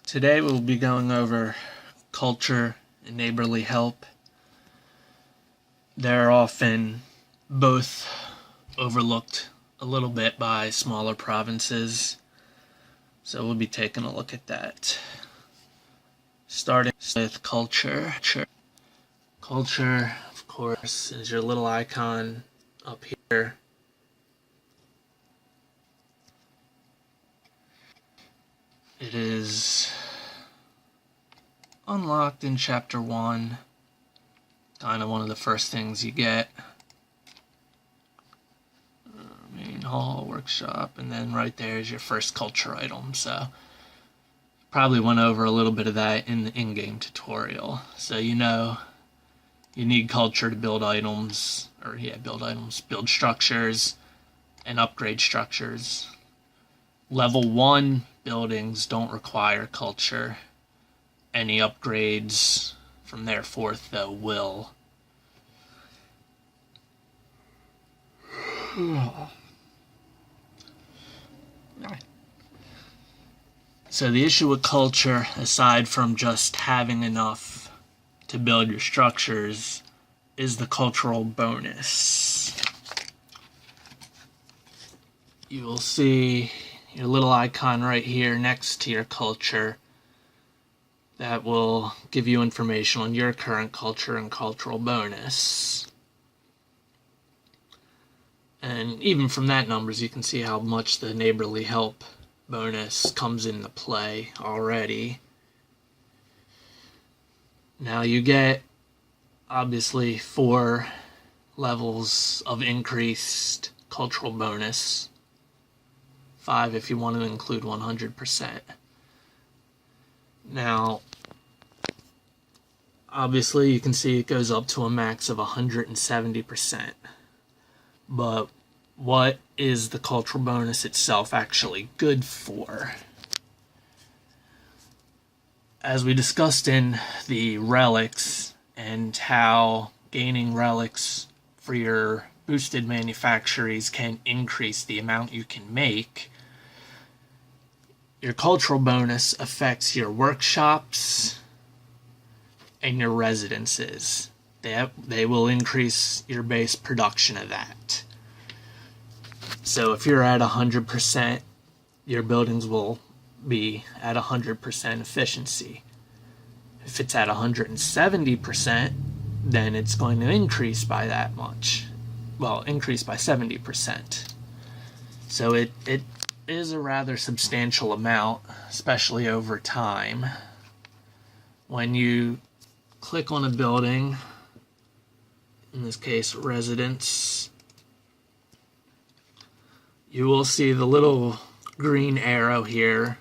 Today we'll be going over culture and neighborly help. They're often both overlooked a little bit by smaller provinces, so we'll be taking a look at that. Starting with culture. Culture, of course, is your little icon up here. It is unlocked in Chapter 1. Kind of one of the first things you get. Main hall, workshop, and then right there is your first culture item. So probably went over a little bit of that in the in-game tutorial. So you know you need culture to build items, build structures, and upgrade structures. Level 1 buildings don't require culture. Any upgrades from there forth, though, will. So the issue with culture, aside from just having enough to build your structures, is the cultural bonus. You will see your little icon right here next to your culture that will give you information on your current culture and cultural bonus. And even from that numbers, you can see how much the neighborly help bonus comes into play already. Now you get, obviously, 4 levels of increased cultural bonus. 5 if you want to include 100%. Now, obviously you can see it goes up to a max of 170%. But what is the cultural bonus itself actually good for? As we discussed in the relics and how gaining relics for your boosted manufactories can increase the amount you can make, your cultural bonus affects your workshops and your residences. They will increase your base production of that. So if you're at 100%, your buildings will be at 100% efficiency. If it's at 170%, then it's going to increase by that much. Well, increase by 70%. So it is a rather substantial amount, especially over time. When you click on a building, in this case residence, you will see the little green arrow here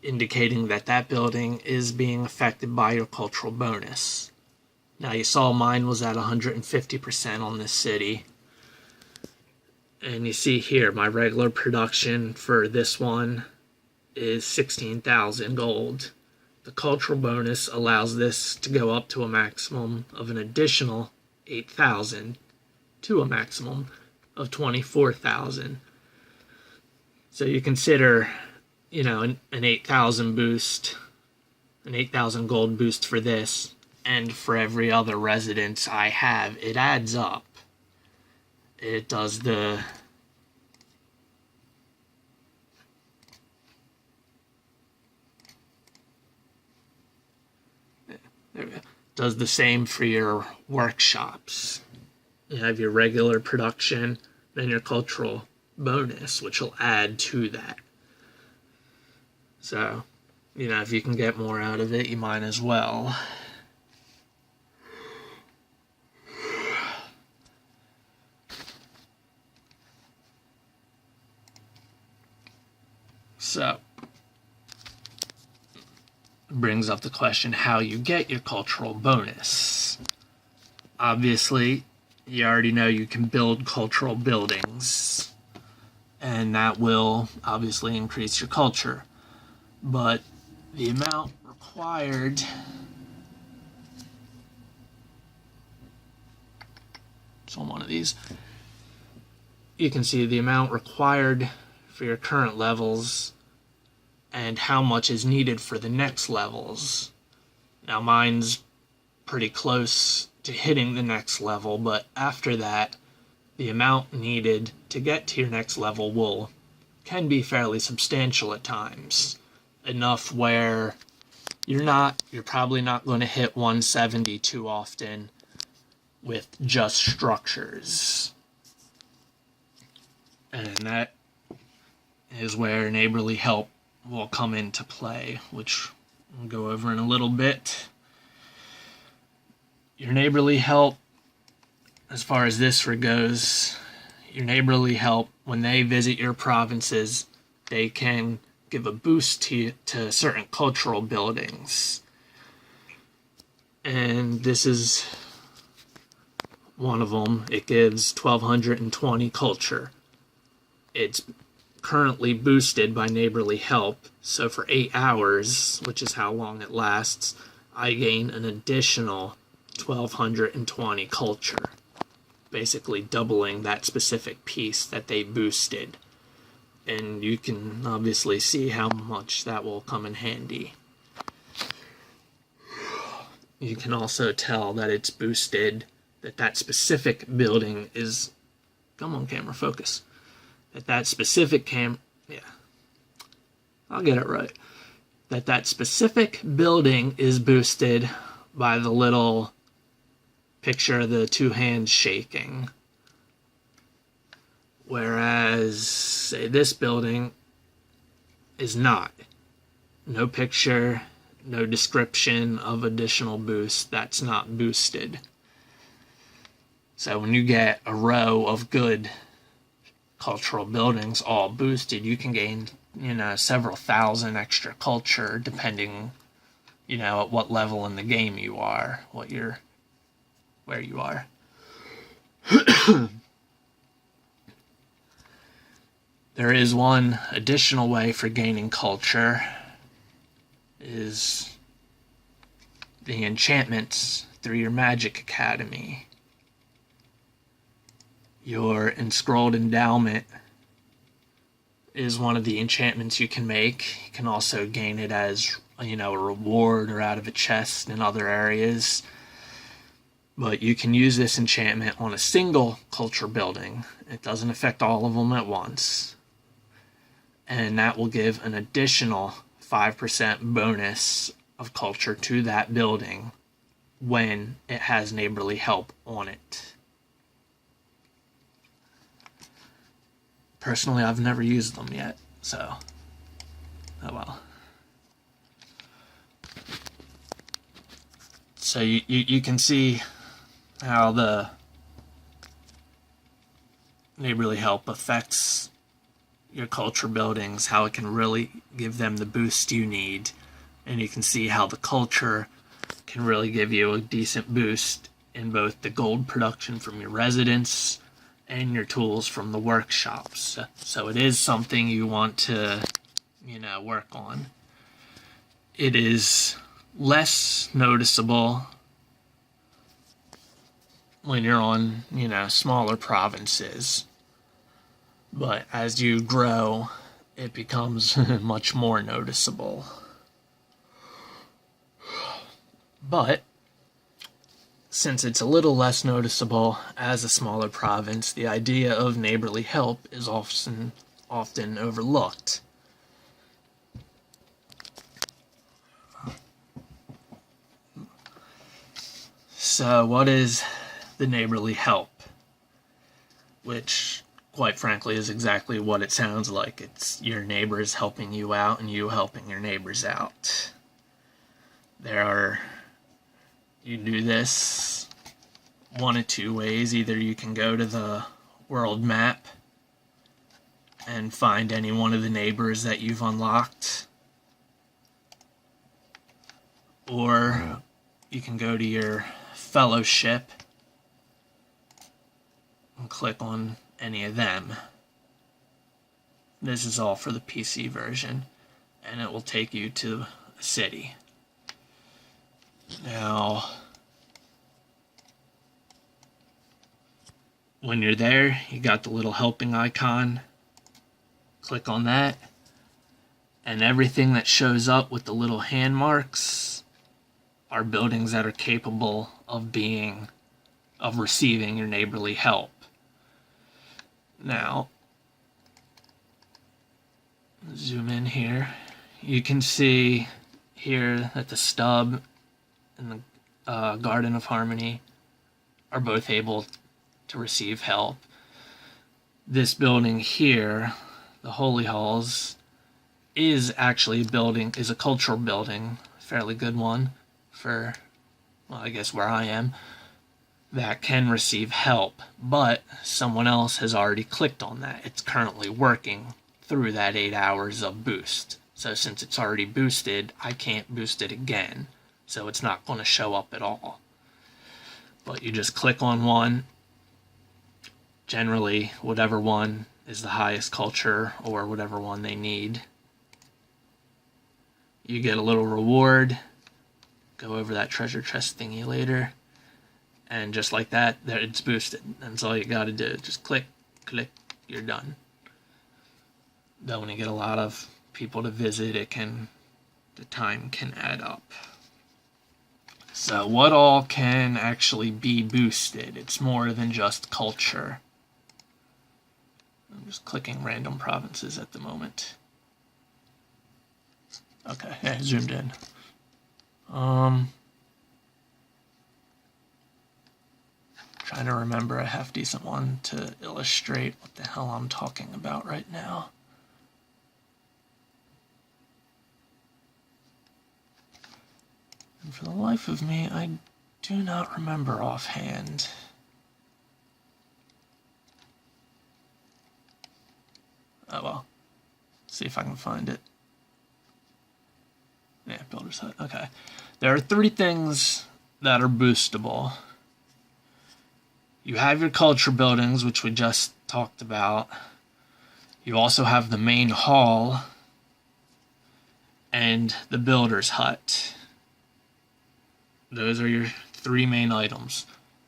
indicating that that building is being affected by your cultural bonus. Now you saw mine was at 150% on this city. And you see here, my regular production for this one is 16,000 gold. The cultural bonus allows this to go up to a maximum of an additional 8,000 to a maximum of 24,000. So you consider, an 8,000 boost, an 8,000 gold boost for this, and for every other residence I have, it adds up. It does the same for your workshops. You have your regular production, then your cultural bonus, which will add to that. So, if you can get more out of it, you might as well. So, brings up the question how you get your cultural bonus. Obviously, you already know you can build cultural buildings, and that will obviously increase your culture. But the amount required on one of these, you can see the amount required for your current levels and how much is needed for the next levels. Now mine's pretty close to hitting the next level, but after that, the amount needed to get to your next level can be fairly substantial at times. Enough where you're probably not going to hit 170 too often with just structures. And that is where neighborly help will come into play, which we'll go over in a little bit. Your neighborly help, as far as this goes, your neighborly help, when they visit your provinces, they can give a boost to certain cultural buildings. And this is one of them. It gives 1220 culture. It's currently boosted by neighborly help, so for 8 hours, which is how long it lasts, I gain an additional 1220 culture, basically doubling that specific piece that they boosted. And you can obviously see how much that will come in handy. You can also tell that it's boosted, that specific building is, come on camera, focus, that specific I'll get it right, that specific building is boosted by the little picture of the two hands shaking. Whereas, say, this building is not. No picture, no description of additional boost. That's not boosted. So when you get a row of good cultural buildings all boosted, you can gain, several thousand extra culture depending, at what level in the game you are, where you are. There is one additional way for gaining culture, is the enchantments through your Magic Academy. Your Enscrolled Endowment is one of the enchantments you can make. You can also gain it as, a reward or out of a chest in other areas. But you can use this enchantment on a single culture building. It doesn't affect all of them at once. And that will give an additional 5% bonus of culture to that building when it has neighborly help on it. Personally, I've never used them yet, so, oh well. So you can see how the neighborly help affects your culture buildings, how it can really give them the boost you need, and you can see how the culture can really give you a decent boost in both the gold production from your residence and your tools from the workshops. So it is something you want to, work on. It is less noticeable when you're on, smaller provinces. But as you grow, it becomes much more noticeable. But since it's a little less noticeable as a smaller province, the idea of neighborly help is often overlooked. So what is the neighborly help? Which, quite frankly, is exactly what it sounds like. It's your neighbors helping you out and you helping your neighbors out. You do this one of two ways. Either you can go to the world map and find any one of the neighbors that you've unlocked, or you can go to your fellowship and click on any of them. This is all for the PC version, and it will take you to a city. Now, when you're there, you got the little helping icon. Click on that, And everything that shows up with the little hand marks are buildings that are capable of receiving your neighborly help. Now, zoom in here. You can see here that the stub and the Garden of Harmony are both able to receive help. This building here, the Holy Halls, is actually a cultural building, a fairly good one for, well, I guess where I am, that can receive help, but someone else has already clicked on that. It's currently working through that 8 hours of boost. So since it's already boosted, I can't boost it again. So it's not going to show up at all. But you just click on one. Generally, whatever one is the highest culture or whatever one they need. You get a little reward. Go over that treasure chest thingy later. And just like that, there it's boosted. That's all you gotta do. Just click, you're done. Though when you get a lot of people to visit, the time can add up. So what all can actually be boosted? It's more than just culture. I'm just clicking random provinces at the moment. Okay, yeah, zoomed in. Trying to remember a half decent one to illustrate what the hell I'm talking about right now. And for the life of me, I do not remember offhand. Oh well. See if I can find it. Yeah, Builder's Hut. Okay. There are 3 things that are boostable. You have your culture buildings, which we just talked about. You also have the main hall and the Builder's Hut. Those are your 3 main items.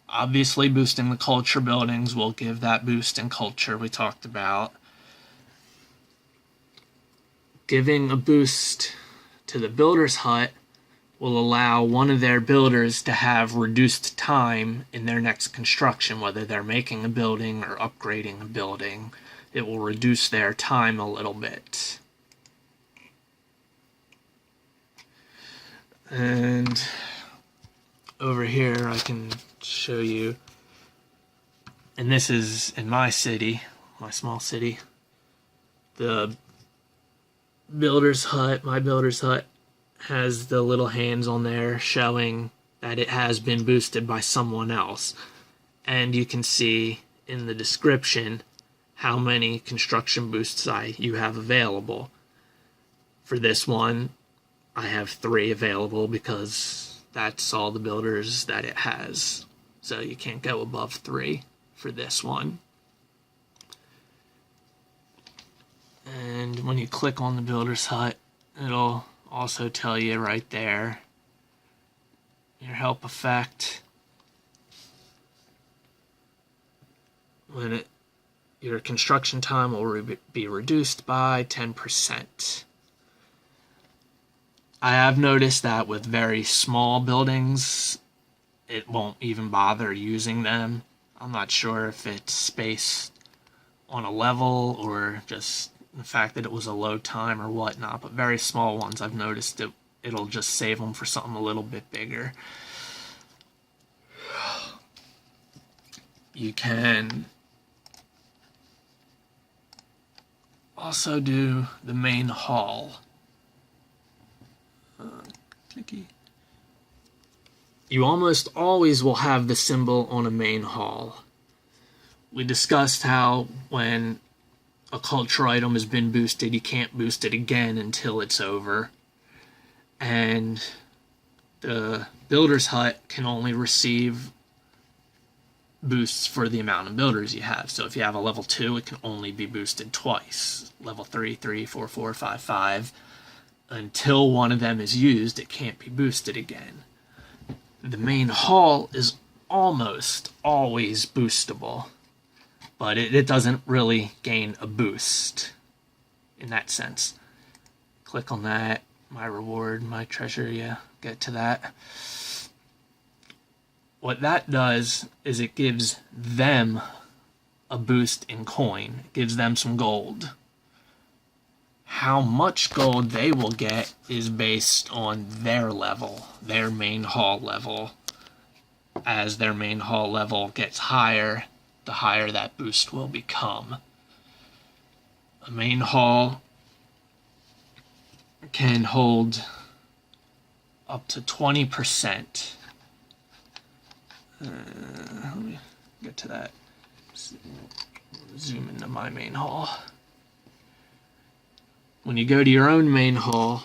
Obviously, boosting the culture buildings will give that boost in culture we talked about. Giving a boost to the Builder's Hut will allow one of their builders to have reduced time in their next construction, whether they're making a building or upgrading a building. It will reduce their time a little bit. And over here I can show you, and this is in my city, my small city, the Builder's Hut, my Builder's Hut, has the little hands on there showing that it has been boosted by someone else. And you can see in the description how many construction boosts you have available. For this one, I have 3 available because that's all the builders that it has. So you can't go above 3 for this one. And when you click on the Builder's Hut, it'll also tell you right there your help effect. When your construction time will be reduced by 10%. I have noticed that with very small buildings, it won't even bother using them. I'm not sure if it's spaced on a level or just the fact that it was a low time or whatnot, but very small ones, I've noticed it'll just save them for something a little bit bigger. You can also do the main hall. Clicky. You almost always will have the symbol on a main hall. We discussed how when a culture item has been boosted, you can't boost it again until it's over. And the Builder's Hut can only receive boosts for the amount of builders you have. So if you have a level 2, it can only be boosted twice. Level 3, 3, 4, 4, 5, 5. Until one of them is used, it can't be boosted again. The main hall is almost always boostable, but it doesn't really gain a boost in that sense. Click on that. My reward, my treasure, yeah, get to that. What that does is it gives them a boost in coin. It gives them some gold. How much gold they will get is based on their level, their main hall level. As their main hall level gets higher, the higher that boost will become. A main hall can hold up to 20%. Let me get to that. Zoom into my main hall. When you go to your own main hall,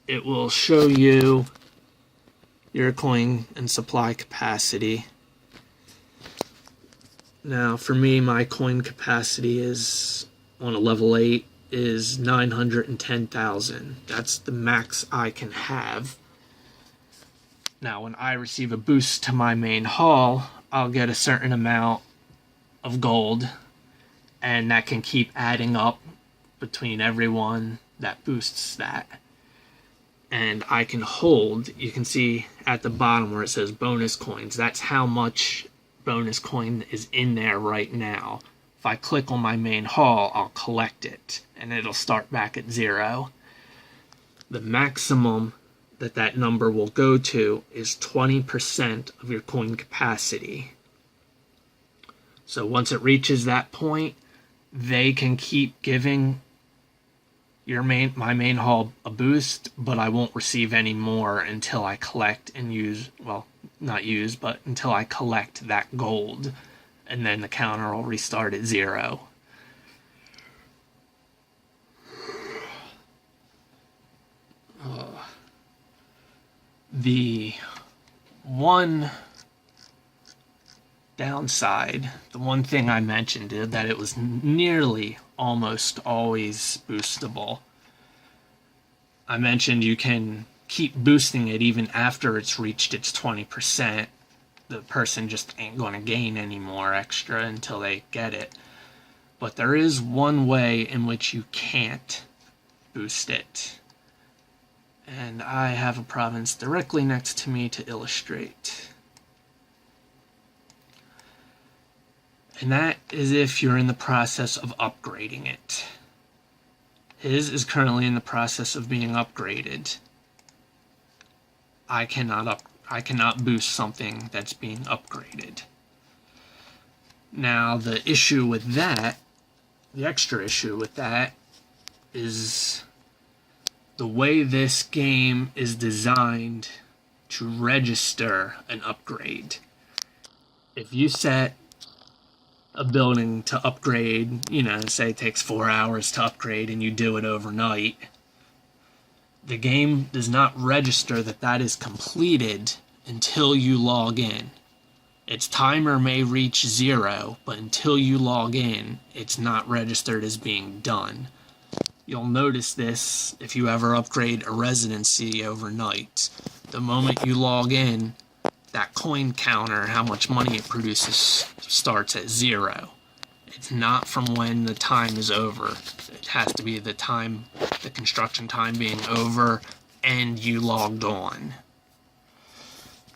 it will show you your coin and supply capacity. Now, for me, my coin capacity is on a level 8 is 910,000. That's the max I can have. Now, when I receive a boost to my main hall, I'll get a certain amount of gold, and that can keep adding up between everyone that boosts that. And I can hold, you can see at the bottom where it says bonus coins, that's how much bonus coin is in there right now. If I click on my main hall, I'll collect it, and it'll start back at 0. The maximum that number will go to is 20% of your coin capacity. So once it reaches that point, they can keep giving my main hall a boost, but I won't receive any more until I collect and use, well, not use, but until I collect that gold. And then the counter will restart at 0. The one downside, the one thing I mentioned, is that it was nearly almost always boostable. I mentioned you can keep boosting it even after it's reached its 20%. The person just ain't going to gain any more extra until they get it. But there is one way in which you can't boost it. And I have a province directly next to me to illustrate. And that is if you're in the process of upgrading it. His is currently in the process of being upgraded. I cannot boost something that's being upgraded. Now, the issue with that, the extra issue with that, is the way this game is designed to register an upgrade. If you set a building to upgrade, say it takes 4 hours to upgrade and you do it overnight, the game does not register that is completed until you log in. Its timer may reach 0, but until you log in, it's not registered as being done. You'll notice this if you ever upgrade a residency overnight. The moment you log in, that coin counter, how much money it produces, starts at 0. It's not from when the time is over. It has to be the construction time being over and you logged on.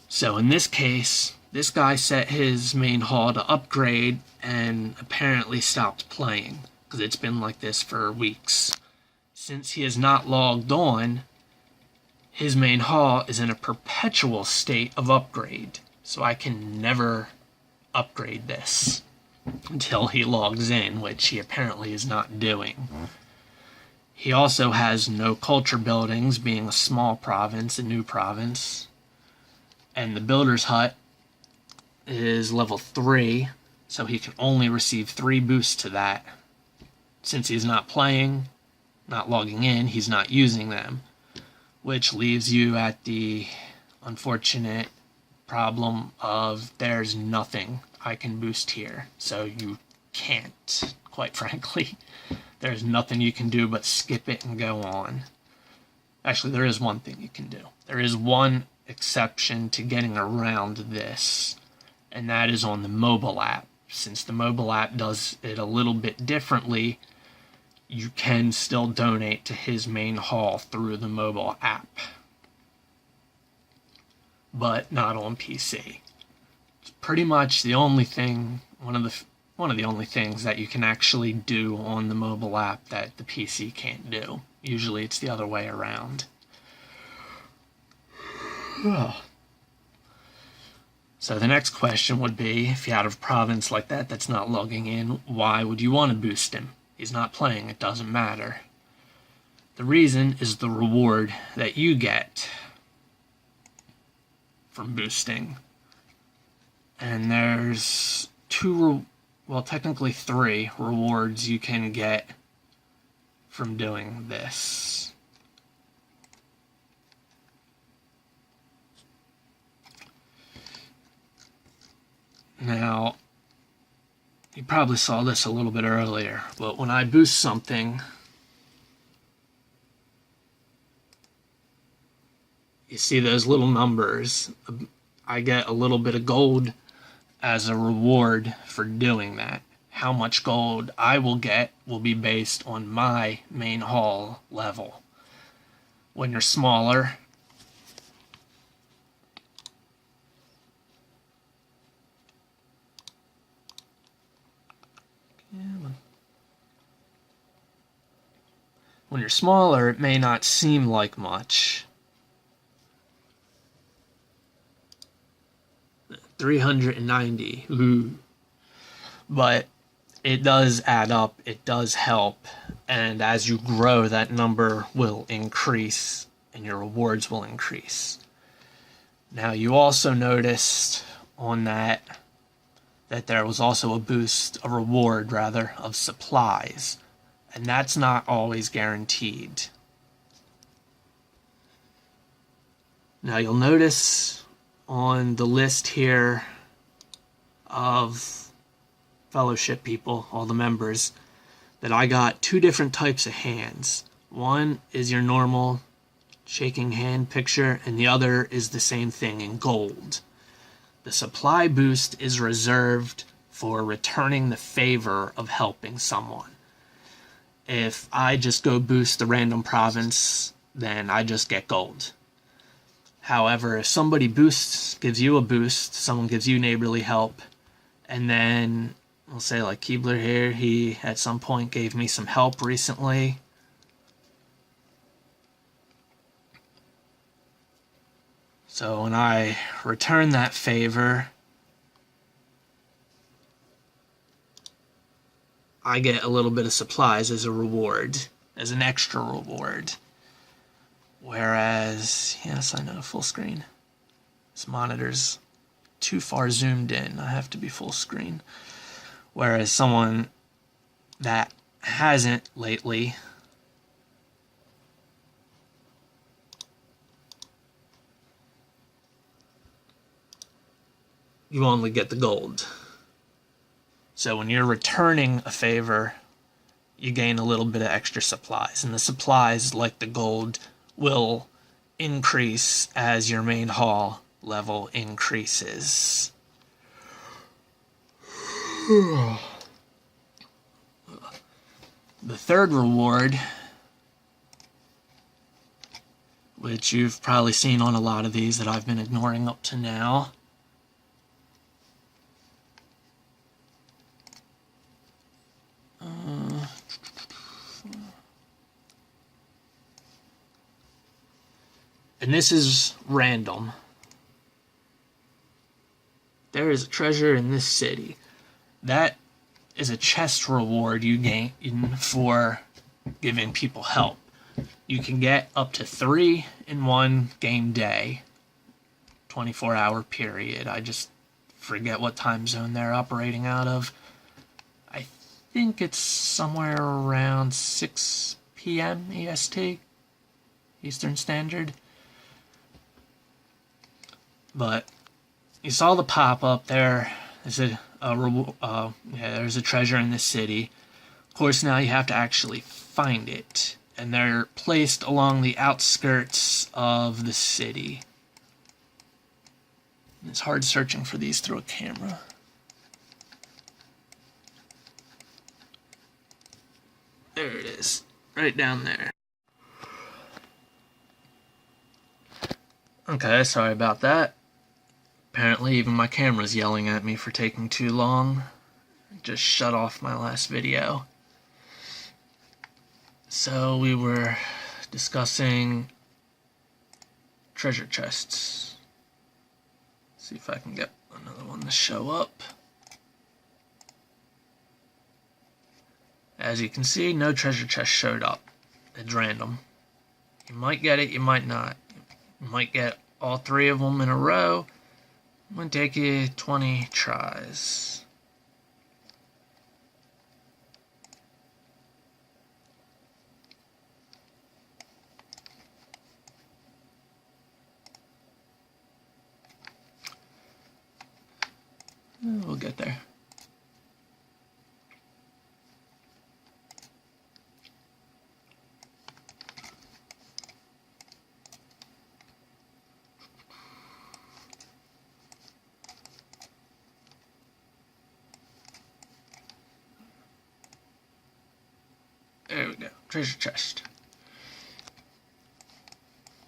So in this case, this guy set his main hall to upgrade and apparently stopped playing, because it's been like this for weeks. Since he is not logged on, his main hall is in a perpetual state of upgrade, so I can never upgrade this until he logs in, which he apparently is not doing. He also has no culture buildings, being a small province, a new province, and the builder's hut is level 3, so he can only receive 3 boosts to that. Since he's not playing, not logging in, he's not using them, which leaves you at the unfortunate problem of there's nothing I can boost here. So you can't, quite frankly. There's nothing you can do but skip it and go on. Actually, there is one thing you can do. There is one exception to getting around this, and that is on the mobile app. Since the mobile app does it a little bit differently, you can still donate to his main hall through the mobile app, but not on PC. It's pretty much the only thing, one of the only things that you can actually do on the mobile app that the PC can't do. Usually it's the other way around. So the next question would be, if you had a province like that that's not logging in, why would you want to boost him? He's not playing, it doesn't matter. The reason is the reward that you get from boosting. And there's technically 3 rewards you can get from doing this. Now, you probably saw this a little bit earlier, but when I boost something, you see those little numbers. I get a little bit of gold as a reward for doing that. How much gold I will get will be based on my main hall level. When you're smaller, it may not seem like much. 390. Ooh. But it does add up, it does help, and as you grow, that number will increase and your rewards will increase. Now, you also noticed on that there was also a reward rather, of supplies, and that's not always guaranteed. Now, you'll notice on the list here of fellowship people, all the members, that I got 2 different types of hands. One is your normal shaking hand picture, and the other is the same thing in gold. The supply boost is reserved for returning the favor of helping someone. If I just go boost the random province, then I just get gold. However, if somebody gives you a boost, someone gives you neighborly help, and then we'll say like Keebler here, he at some point gave me some help recently. So when I return that favor, I get a little bit of supplies as a reward, as an extra reward. Whereas, yes, I know, full screen. This monitor's too far zoomed in. I have to be full screen. Whereas someone that hasn't lately, you only get the gold. So when you're returning a favor, you gain a little bit of extra supplies. And the supplies, like the gold, will increase as your main hall level increases. The third reward, which you've probably seen on a lot of these that I've been ignoring up to now, and this is random. There is a treasure in this city. That is a chest reward you gain for giving people help. You can get up to 3 in one game day, 24-hour period. I just forget what time zone they're operating out of. I think it's somewhere around 6 p.m. EST, Eastern Standard. But you saw the pop-up there. There's there's a treasure in this city. Of course, now you have to actually find it. And they're placed along the outskirts of the city. It's hard searching for these through a camera. There it is. Right down there. Okay, sorry about that. Apparently even my camera's yelling at me for taking too long. Just shut off my last video. So we were discussing treasure chests. See if I can get another one to show up. As you can see, no treasure chest showed up. It's random. You might get it, you might not. You might get all 3 of them in a row. It might take you 20 tries. We'll get there. There we go. Treasure chest.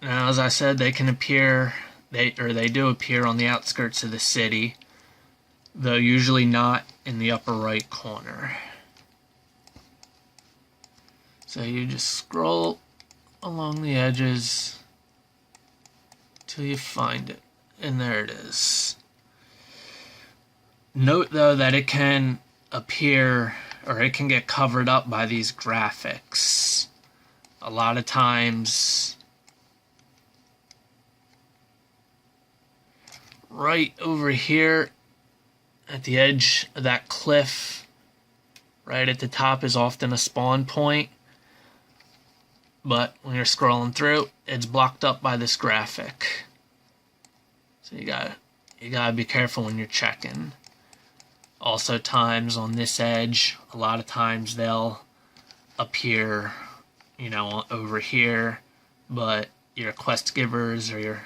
Now, as I said, they can appear, they do appear on the outskirts of the city, though usually not in the upper right corner. So you just scroll along the edges till you find it, and there it is. Note though that it can appear, or it can get covered up by these graphics. A lot of times, right over here at the edge of that cliff, right at the top, is often a spawn point. But when you're scrolling through, it's blocked up by this graphic. So you gotta be careful when you're checking. Also, times on this edge, a lot of times they'll appear, you know, over here, but your quest givers or your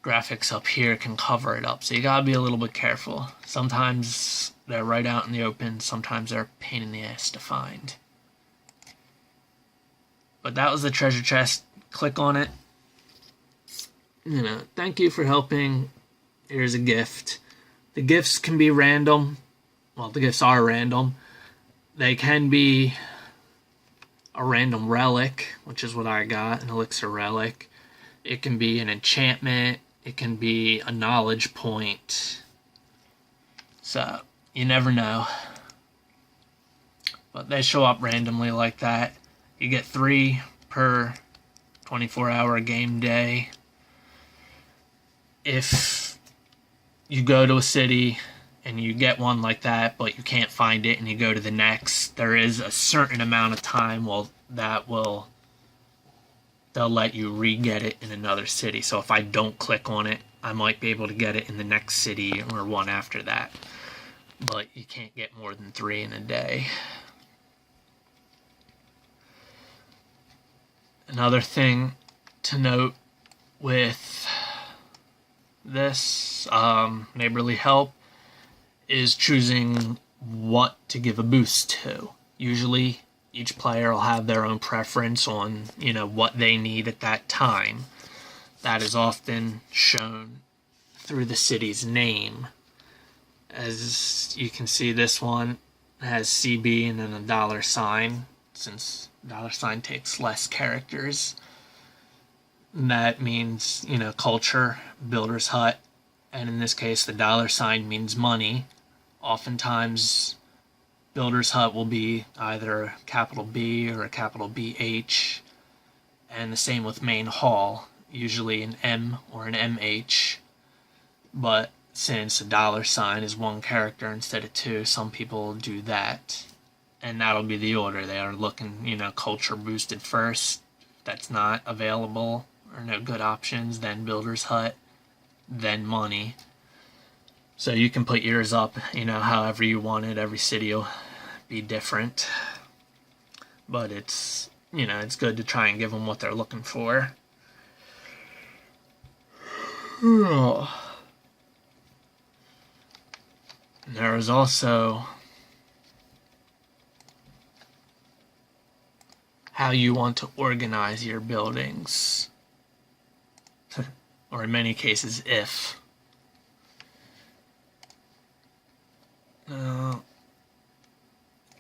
graphics up here can cover it up. So you gotta be a little bit careful. Sometimes they're right out in the open, sometimes they're a pain in the ass to find. But that was the treasure chest. Click on it. You know, thank you for helping. Here's a gift. The gifts can be random. Well, the gifts are random. They can be a random relic, which is what I got, an elixir relic. It can be an enchantment. It can be a knowledge point. So, you never know. But they show up randomly like that. You get 3 per 24-hour game day. If you go to a city and you get one like that, but you can't find it and you go to the next, there is a certain amount of time they'll let you re-get it in another city. So if I don't click on it, I might be able to get it in the next city or one after that. But you can't get more than 3 in a day. Another thing to note with this neighborly help is choosing what to give a boost to. Usually each player will have their own preference on, you know, what they need at that time. That is often shown through the city's name. As you can see, this one has CB and then a $sign, since $sign takes less characters. And that means, you know, culture, builder's hut, and in this case the $sign means money. Oftentimes builder's hut will be either a capital B or a capital BH, and the same with main hall, usually an M or an MH. But since a $sign is 1 character instead of 2, some people do that. And that'll be the order. They are looking, you know, culture boosted first. If that's not available or no good options, then builder's hut, then money. So you can put yours up, you know, however you want it. Every city will be different. But it's, you know, it's good to try and give them what they're looking for. There is also how you want to organize your buildings. Or in many cases, if. Now,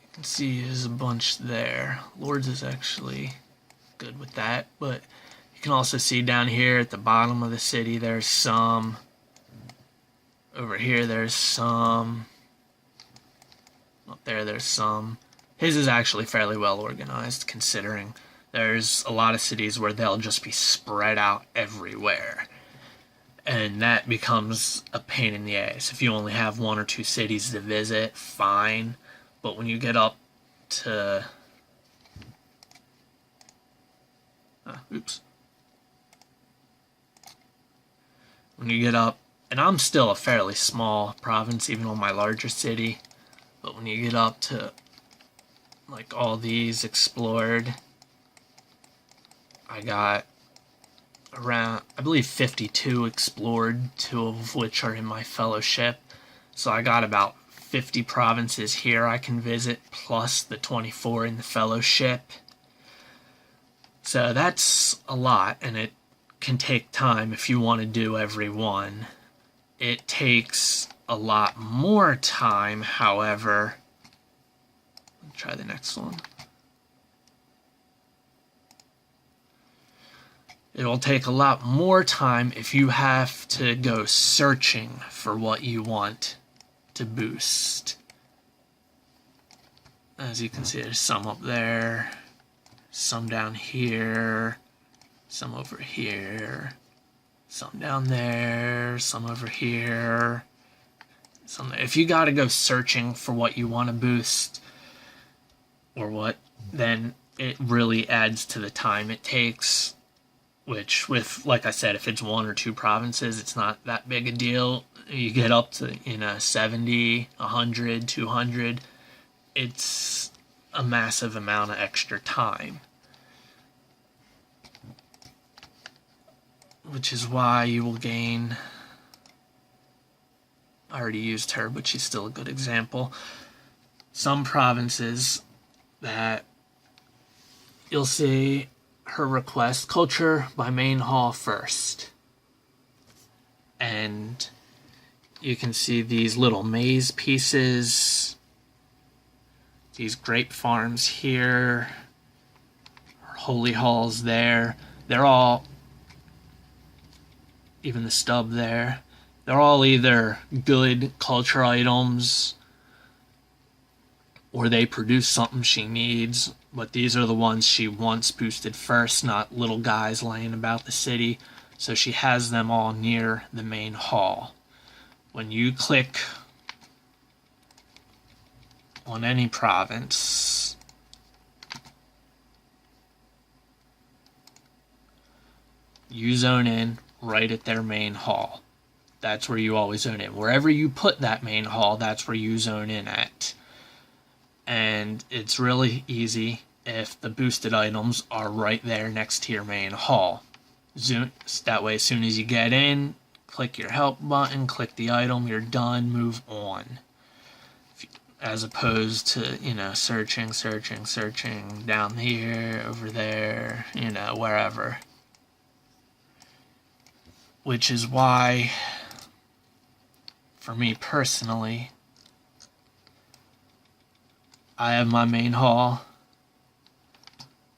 you can see there's a bunch there. Lords is actually good with that, but you can also see down here at the bottom of the city there's some. Over here there's some. Up there there's some. His is actually fairly well organized, considering there's a lot of cities where they'll just be spread out everywhere. And that becomes a pain in the ass. If you only have 1 or 2 cities to visit, fine. But when you get up to... When you get up, and I'm still a fairly small province, even on my larger city, but when you get up to like all these explored, I got around, I believe, 52 explored, 2 of which are in my fellowship. So I got about 50 provinces here I can visit, plus the 24 in the fellowship. So that's a lot, and it can take time if you want to do every one. It takes a lot more time, however. Let's try the next one. It'll take a lot more time if you have to go searching for what you want to boost. As you can see, there's some up there, some down here, some over here, some down there, some over here. Some. If you gotta go searching for what you want to boost, or what, then it really adds to the time it takes. Which, with, like I said, if it's 1 or 2 provinces, it's not that big a deal. You get up to, 70, 100, 200, it's a massive amount of extra time. Which is why you will gain... I already used her, but she's still a good example. Some provinces that you'll see her request culture by main hall first. And you can see these little maze pieces, these grape farms here, holy halls there. They're all, even the stub there, they're all either good culture items or they produce something she needs, but these are the ones she wants boosted first, not little guys laying about the city. So she has them all near the main hall. When you click on any province, you zone in right at their main hall. That's where you always zone in. Wherever you put that main hall, that's where you zone in at. And it's really easy if the boosted items are right there next to your main hall. That way, as soon as you get in, click your help button, click the item, you're done, move on. As opposed to, searching down here, over there, wherever. Which is why, for me personally, I have my main hall,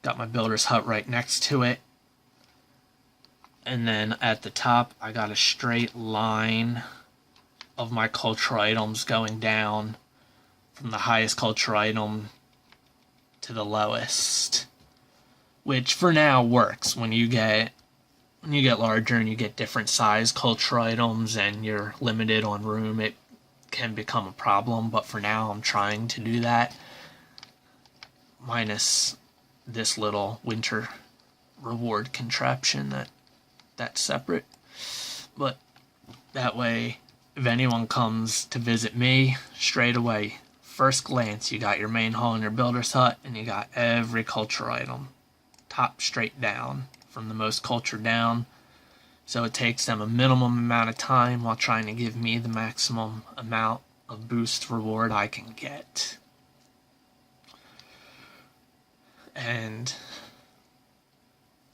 got my builder's hut right next to it, and then at the top I got a straight line of my culture items going down from the highest culture item to the lowest, which for now works. When you get larger and you get different size culture items and you're limited on room, it can become a problem, but for now I'm trying to do that, minus this little winter reward contraption that's separate. But that way, if anyone comes to visit me, straight away, first glance, you got your main hall and your builder's hut, and you got every culture item, top straight down, from the most culture down. So it takes them a minimum amount of time while trying to give me the maximum amount of boost reward I can get. And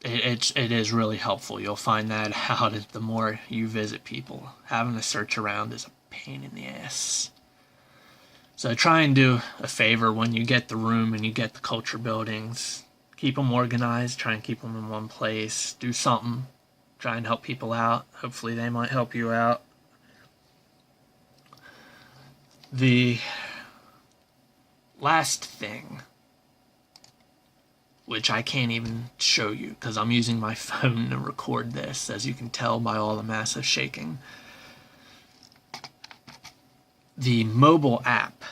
it is really helpful. You'll find that out the more you visit people. Having to search around is a pain in the ass. So try and do a favor when you get the room and you get the culture buildings. Keep them organized. Try and keep them in one place. Do something. Try and help people out. Hopefully they might help you out. The last thing, which I can't even show you because I'm using my phone to record this, as you can tell by all the massive shaking. The mobile app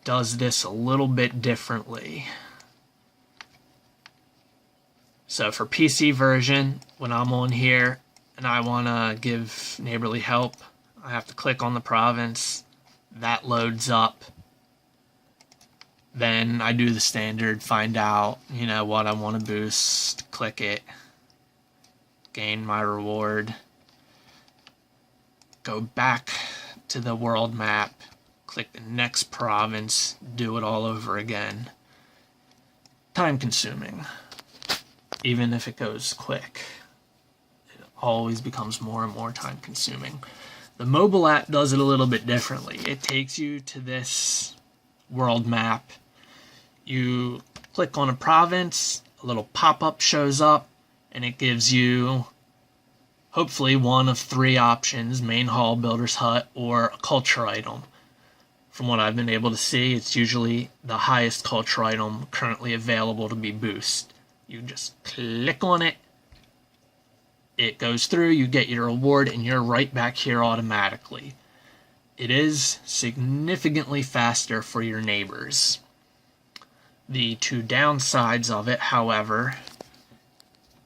does this a little bit differently. So for PC version, when I'm on here and I want to give neighborly help, I have to click on the province. That loads up. Then I do the standard, find out, what I want to boost, click it, gain my reward, go back to the world map, click the next province, do it all over again. Time consuming. Even if it goes quick, it always becomes more and more time consuming. The mobile app does it a little bit differently. It takes you to this world map. You click on a province, a little pop-up shows up, and it gives you hopefully one of three options: main hall, builder's hut, or a culture item. From what I've been able to see, it's usually the highest culture item currently available to be boosted. You just click on it, it goes through, you get your reward, and you're right back here automatically. It is significantly faster for your neighbors. The two downsides of it, however,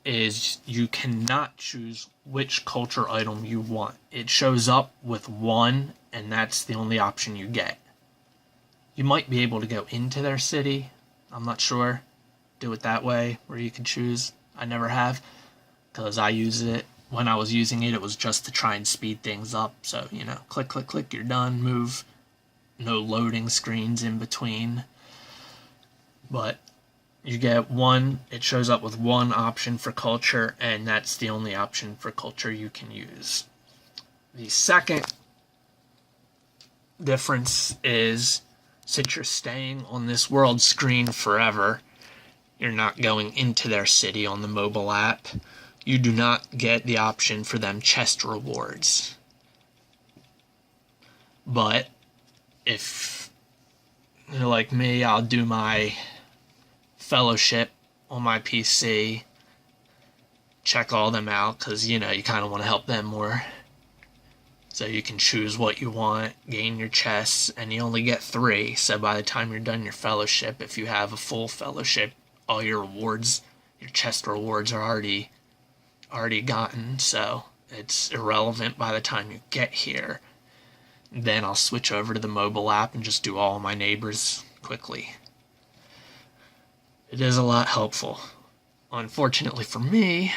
is you cannot choose which culture item you want. It shows up with one, and that's the only option you get. You might be able to go into their city, I'm not sure. Do it that way, where you can choose. I never have, because I use it. When I was using it, it was just to try and speed things up. So, click, click, click, you're done, move. No loading screens in between. But you get one, it shows up with one option for culture, and that's the only option for culture you can use. The second difference is, since you're staying on this world screen forever, you're not going into their city on the mobile app, you do not get the option for them chest rewards. But if you're like me, I'll do my fellowship on my PC, check all them out, because you kind of want to help them more. So you can choose what you want, gain your chests, and you only get 3. So by the time you're done your fellowship, if you have a full fellowship, all your rewards, your chest rewards are already gotten, so it's irrelevant by the time you get here. Then I'll switch over to the mobile app and just do all my neighbors quickly. It is a lot helpful. Unfortunately for me,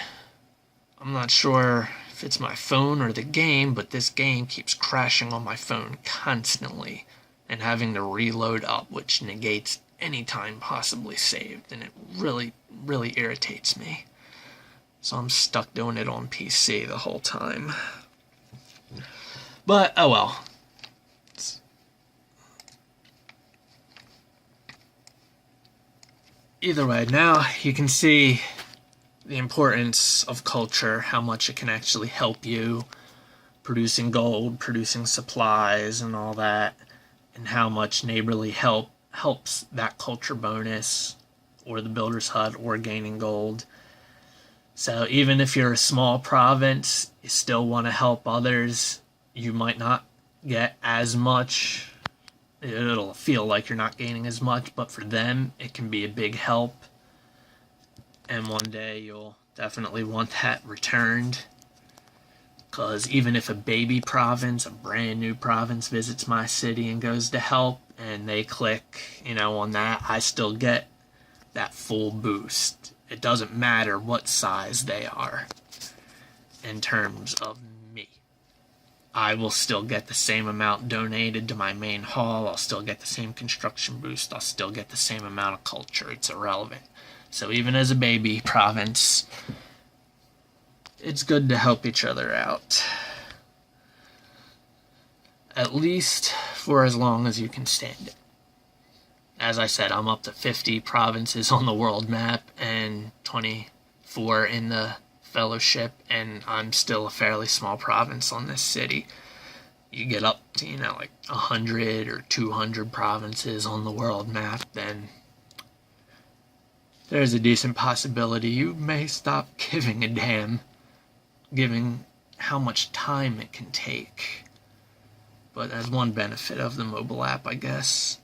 I'm not sure if it's my phone or the game, but this game keeps crashing on my phone constantly and having to reload up, which negates any time possibly saved, and it really, really irritates me. So I'm stuck doing it on PC the whole time. But, oh well. Either way, now you can see the importance of culture, how much it can actually help you producing gold, producing supplies, and all that, and how much neighborly help helps that culture bonus, or the builder's hut, or gaining gold. So even if you're a small province, you still want to help others. You might not get as much. It'll feel like you're not gaining as much, but for them, it can be a big help. And one day you'll definitely want that returned. Because even if a baby province, a brand new province, visits my city and goes to help, and they click, on that, I still get that full boost. It doesn't matter what size they are in terms of me. I will still get the same amount donated to my main hall. I'll still get the same construction boost. I'll still get the same amount of culture. It's irrelevant. So even as a baby province, it's good to help each other out. At least for as long as you can stand it. As I said, I'm up to 50 provinces on the world map and 24 in the fellowship, and I'm still a fairly small province on this city. You get up to, like 100 or 200 provinces on the world map, then there's a decent possibility you may stop giving a damn, given how much time it can take. But that's one benefit of the mobile app, I guess.